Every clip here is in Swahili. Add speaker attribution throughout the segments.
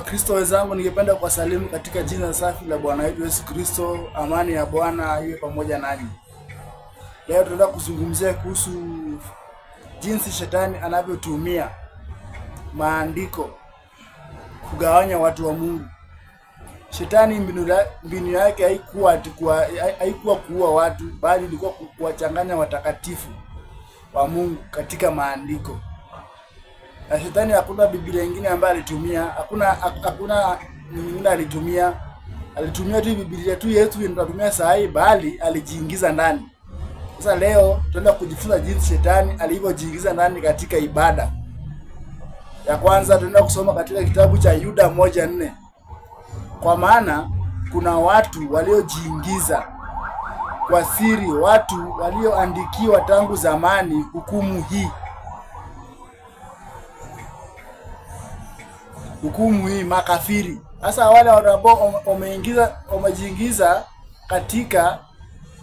Speaker 1: Wakristo wenzangu, ningependa kuwasalimu katika jina safi la Bwana wetu Yesu Kristo. Amani ya Bwana iwe pamoja nanyi. Leo tunataka kuzungumzia kuhusu jinsi shetani anavyotumia maandiko kugawanya watu wa Mungu. Shetani mbinu yake haikuwa kuua watu, bali ilikuwa kuwachanganya watakatifu wa Mungu katika maandiko. Na shetani hakuna Biblia nyingine ambayo alitumia, hakuna nyingine alitumia tu Biblia tu yetu ndio tunatumia saa hii, bali alijiingiza ndani. Sasa leo tunaenda kujifunza jinsi shetani alivyojiingiza ndani katika ibada. Ya kwanza tunaenda kusoma katika kitabu cha Yuda 1:4. Kwa maana kuna watu waliojiingiza kwa siri, watu walioandikiwa tangu zamani hukumu hii. Hukumu hii, makafiri. Sasa wale ambao wamejiingiza katika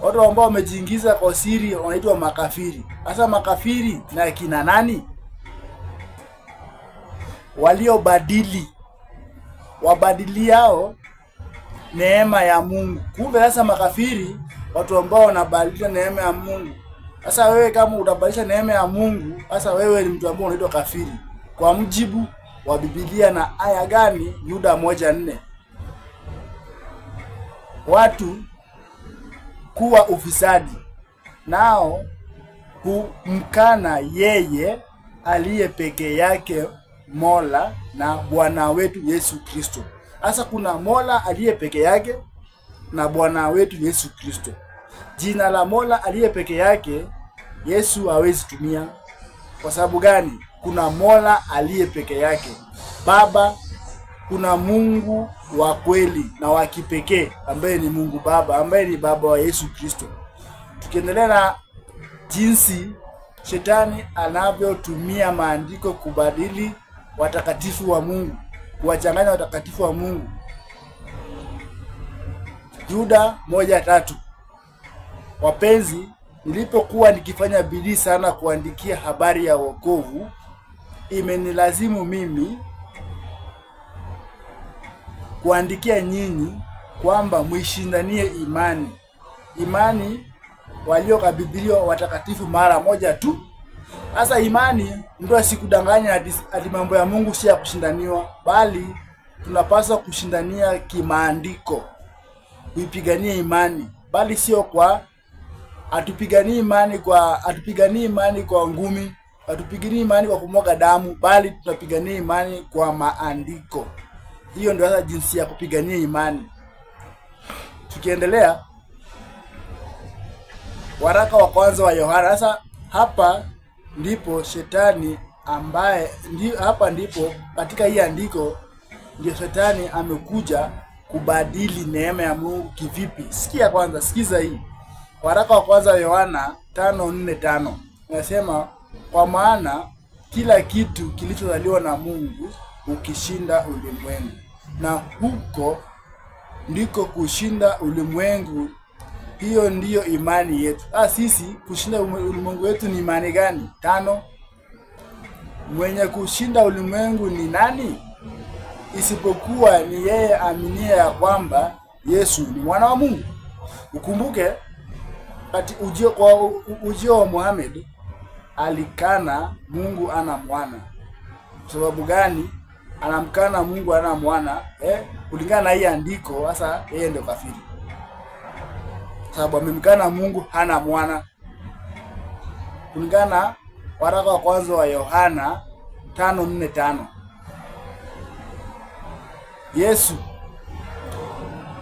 Speaker 1: watu ambao wamejiingiza kwa siri wanaitwa makafiri. Sasa makafiri na kina nani? Wabadiliao neema ya Mungu. Kumbe sasa makafiri, watu ambao wanabadilisha neema ya Mungu. Sasa wewe kama utabadilisha neema ya Mungu, sasa wewe ni mtu ambaye unaitwa kafiri. Kwa mjibu wa Biblia na aya gani? Yuda 1:4. Watu kuwa ufisadi, nao humkana yeye aliye peke yake Mola na Bwana wetu Yesu Kristo. Sasa kuna Mola aliye peke yake na Bwana wetu Yesu Kristo. Jina la Mola aliye peke yake Yesu hawezi tumia. Kwa sababu gani? Kuna Mola aliye peke yake Baba, kuna Mungu wa kweli na wa kipekee ambaye ni Mungu Baba, ambaye ni Baba wa Yesu Kristo. Tukiendelea na jinsi shetani anavyotumia maandiko kubadili watakatifu wa Mungu, kuwachanganya watakatifu wa Mungu. Yuda 1:3. Wapenzi, nilipokuwa nikifanya bidii sana kuandikia habari ya wokovu, imenilazimu mimi kuandikia nyinyi kwamba muishindanie imani waliokabidhiwa watakatifu mara moja tu. Sasa imani ndio asikudanganya ati mambo ya Mungu si ya kushindaniwa, bali tunapaswa kushindania kimaandiko. Kuipigania imani, bali sio kwa atupiganie imani kwa ngumi, atupiganie imani kwa kumwaga damu, bali tunapigania imani kwa maandiko. Hiyo ndio sasa jinsi ya kupigania imani. Tukiendelea, waraka wa kwanza wa Yohana. Sasa hapa ndipo shetani hapa ndipo katika hii andiko ndio shetani amekuja kubadili neema ya Mungu kivipi. Sikiza hii. Waraka wa kwanza wa Yohana 5:4-5. Nasema, kwa maana kila kitu kilichozaliwa na Mungu ukishinda ulimwengu, na huko ndiko kushinda ulimwengu. Hiyo ndiyo imani yetu. Sisi kushinda ulimwengu wetu ni imani gani? 5. Mwenye kushinda ulimwengu ni nani? Isipokuwa ni yeye aminie ya kwamba Yesu ni mwana wa Mungu. Ukumbuke ujio wa Muhammad alikana Mungu ana mwana. Sababu gani anamkana Mungu ana mwana? Kulingana na hii andiko, sasa yeye ndio kafiri. Sababu amemkana Mungu hana mwana. Kulingana na waraka wa kwanza wa Yohana 5:4-5. Yesu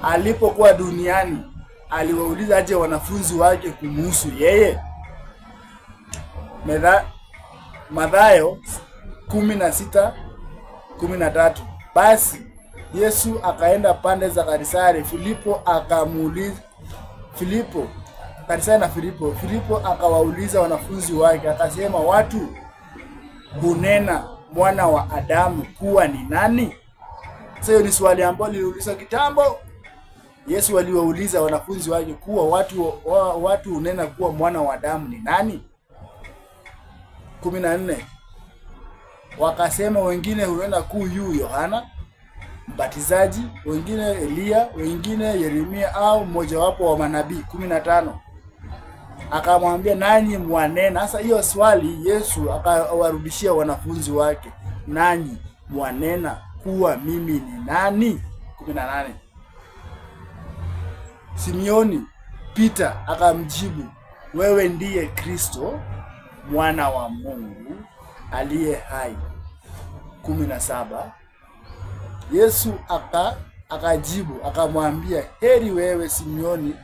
Speaker 1: alipokuwa duniani aliwauliza aje wanafunzi wake kumhusu yeye? Mathayo 16:13. Basi Yesu akaenda pande za Kaisari. Filipo akawauliza wanafunzi wake akasema, watu hunena mwana wa Adamu kuwa ni nani? Sasa ni swali ambalo liliulizwa kitambo. Yesu aliwauliza wanafunzi wake kuwa watu hunena kuwa mwana wa Adamu ni nani? 14. Wakasema wengine hunena kuu yu Yohana, mbatizaji, wengine Elia, wengine Yeremia au mmojawapo wa manabii 15. Akamwambia nanyi mwanena. Sasa hiyo swali Yesu akawarudishia wanafunzi wake, nanyi mwanena kuwa mimi ni nani? 18. Simeoni Peter akamjibu, wewe ndiye Kristo mwana wa Mungu aliye hai. 17. Yesu akajibu akamwambia, heri wewe Simeoni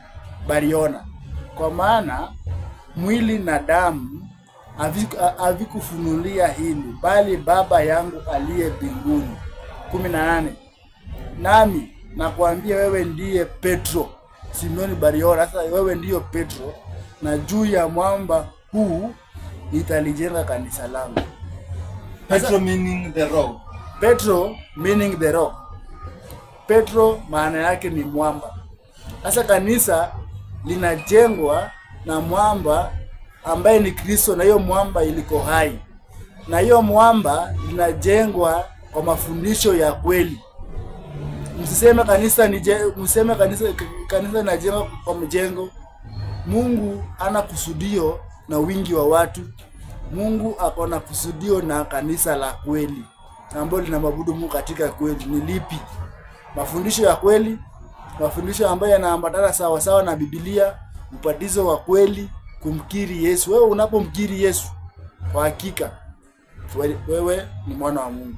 Speaker 1: Bariona, kwa maana mwili na damu havikufunulia hili, bali Baba yangu aliye mbinguni. 18. Nami nakwambia wewe ndiye Petro, Simeoni Bariona. Sasa wewe ndiyo Petro, na juu ya mwamba huu nitalijenga kanisa langu.
Speaker 2: Petro meaning the rock.
Speaker 1: Petro meaning the rock. Petro maana yake ni mwamba. Sasa kanisa linajengwa na mwamba ambaye ni Kristo, na hiyo mwamba iliko hai. Na hiyo mwamba linajengwa kwa mafundisho ya kweli. Msiseme kanisa kanisa linajengwa kwa mjengo. Mungu ana kusudio na wingi wa watu. Mungu akona kusudio na kanisa la kweli, ambalo linamwabudu Mungu katika kweli. Ni lipi? Mafundisho ya kweli, mafundisho ambayo yanaambatana sawa sawa na Biblia, ubatizo wa kweli, kumkiri Yesu. Wewe unapomkiri Yesu, kwa hakika wewe ni mwana wa Mungu.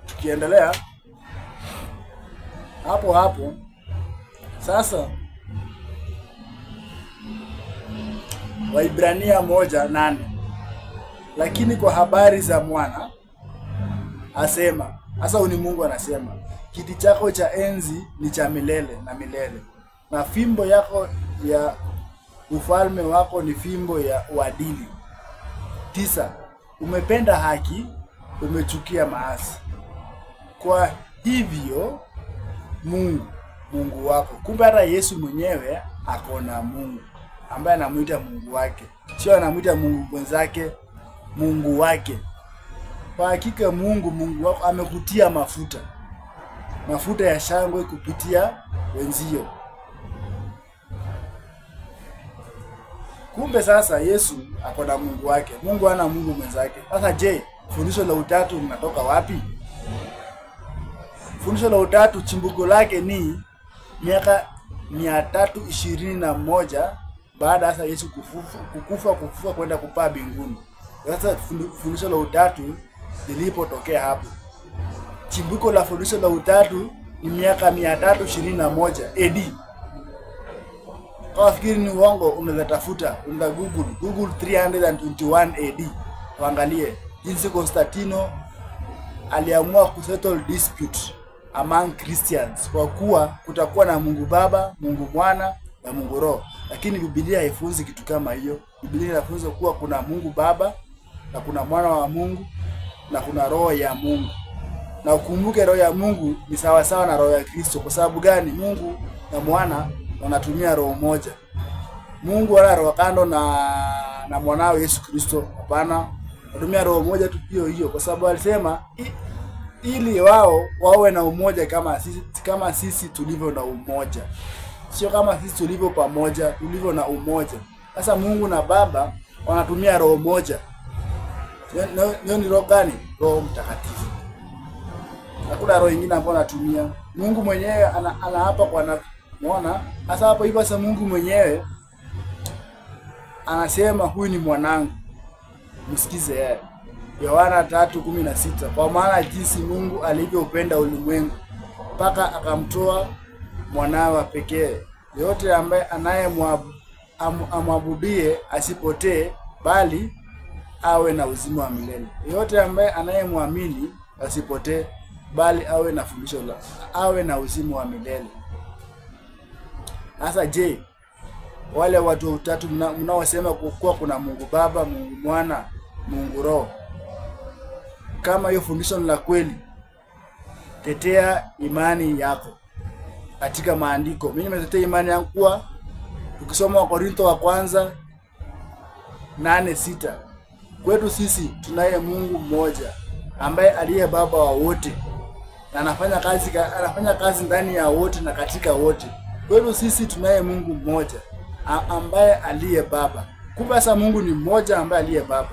Speaker 1: Tukiendelea hapo sasa, Waibrania 1:8, lakini kwa habari za mwana asema, hasa ni Mungu anasema, kiti chako cha enzi ni cha milele na milele, na fimbo yako ya ufalme wako ni fimbo ya uadili. 9. Umependa haki, umechukia maasi. Kwa hivyo Mungu wako. Kumbe hata Yesu mwenyewe akona Mungu ambaye anamuita Mungu wake. Sio anamuita Mungu mwenzake, Mungu wake. Kwa hakika Mungu wako amekutia mafuta ya shangwe kupitia wenzio. Kumbe sasa Yesu akona Mungu wake. Mungu hana Mungu mwenzake. Sasa je, fundisho la utatu linatoka wapi? Fundisho la utatu chimbuko lake ni miaka 321 baada ya Yesu kukufa kwenda kupaa mbinguni. Sasa fundisho la utatu lilipotokea hapo. Chimbuko la fundisho la utatu ni miaka 321 AD. Kwa fikiri ni uongo, unaweza tafuta, unaweza Google 321 AD. Waangalie jinsi Konstantino aliamua kusettle dispute among Christians, kwa kuwa kutakuwa na Mungu Baba, Mungu Mwana na Mungu Roho. Lakini Biblia haifunzi kitu kama hiyo. Biblia inafunza kuwa kuna Mungu Baba na kuna Mwana wa Mungu na kuna Roho ya Mungu. Na ukumbuke Roho ya Mungu ni sawa sawa na Roho ya Kristo. Kwa sababu gani? Mungu na Mwana wanatumia roho moja. Mungu wala roho kando na Mwanao Yesu Kristo. Hapana, wanatumia roho moja tu hiyo. Kwa sababu alisema ili wao wawe na umoja kama sisi tulivyo na umoja. Sio kama sisi tulivyo pamoja, tulivyo na umoja. Sasa Mungu na Baba wanatumia roho moja. Ni roho gani? Roho Mtakatifu. Hakuna roho nyingine ambayo anatumia. Mungu mwenyewe ana hapa kwa muona. Sasa hapo hivyo sasa Mungu mwenyewe anasema huyu ni mwanangu, msikize yeye. Yohana 3:16, kwa maana jinsi Mungu alivyoupenda ulimwengu mpaka akamtoa mwanawe pekee, yote ambaye anayemwabudie asipotee bali awe na uzima wa milele. Yote ambaye anayemwamini asipotee bali awe na fundisho awe na uzima wa milele. Sasa je, wale watu watatu mnaosema kuwa kuna Mungu Baba, Mungu Mwana, Mungu Roho, kama hiyo fundisho ni la kweli, tetea imani yako katika maandiko. Mimi nimetetea imani yangu kwa ukisoma Wakorintho wa kwanza 8:6, kwetu sisi tunaye Mungu mmoja ambaye aliye Baba wa wote, na anafanya kazi ndani ya wote na katika wote. Kwa hiyo sisi tunaye Mungu mmoja ambaye aliye Baba. Kumbe sasa Mungu ni mmoja ambaye aliye Baba.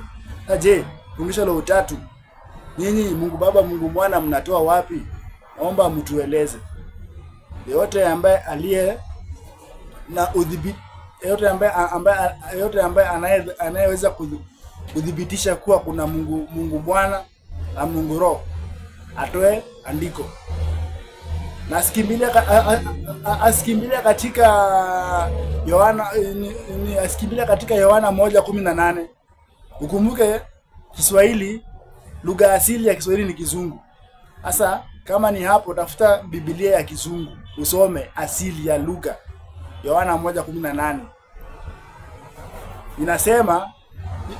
Speaker 1: Na je, fundisho la utatu, nyinyi Mungu Baba, Mungu Mwana mnatoa wapi? Naomba mtueleze. Yote ambaye aliye na udhibiti, yote ambaye anayeweza kudhibitisha kuwa kuna Mungu Bwana na Mungu Roho, atoe andiko. Na asikimbilia katika Yohana, asikimbilia katika Yohana 1:18. Ukumbuke Kiswahili, lugha asili ya Kiswahili ni Kizungu. Sasa kama ni hapo, tafuta Biblia ya Kizungu usome asili ya lugha. Yohana 1:18 inasema,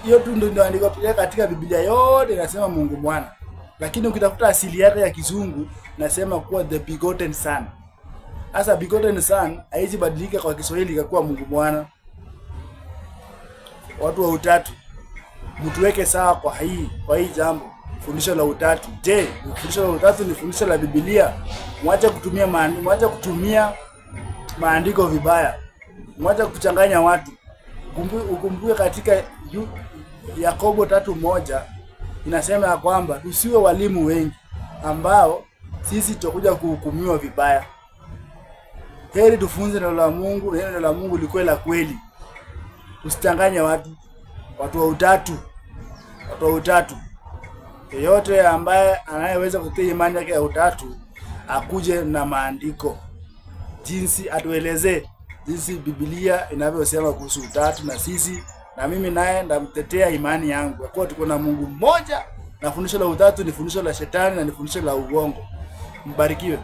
Speaker 1: hiyo tu ndio andiko katika Biblia yote inasema Mungu Mwana. Lakini ukitafuta asili yake ya Kizungu nasema kuwa the begotten son. Sasa begotten son haizi badilika kwa Kiswahili ikakuwa Mungu Mwana. Watu wa utatu, mtuweke sawa kwa hii jambo. Fundisho la utatu. Je, fundisho la utatu ni fundisho la Biblia? Mwache kutumia maandiko vibaya. Mwache kuchanganya watu. Ukumbuke katika Yakobo 3:1 inasema ya kwamba tusiwe walimu wengi ambao sisi tutakuja kuhukumiwa vibaya. Heri tufunze neno la Mungu, neno la Mungu liko la kweli. Usichanganye watu. Watu wa utatu. Yeyote ambaye anayeweza kutetea imani yake ya utatu akuje na maandiko. Atuelezee jinsi Biblia inavyosema kuhusu utatu, na sisi na mimi naye ndamtetea imani yangu. Kwa kuwa tuko na Mungu mmoja, na fundisho la utatu ni fundisho la shetani na ni fundisho la uongo. Mbarikiwe.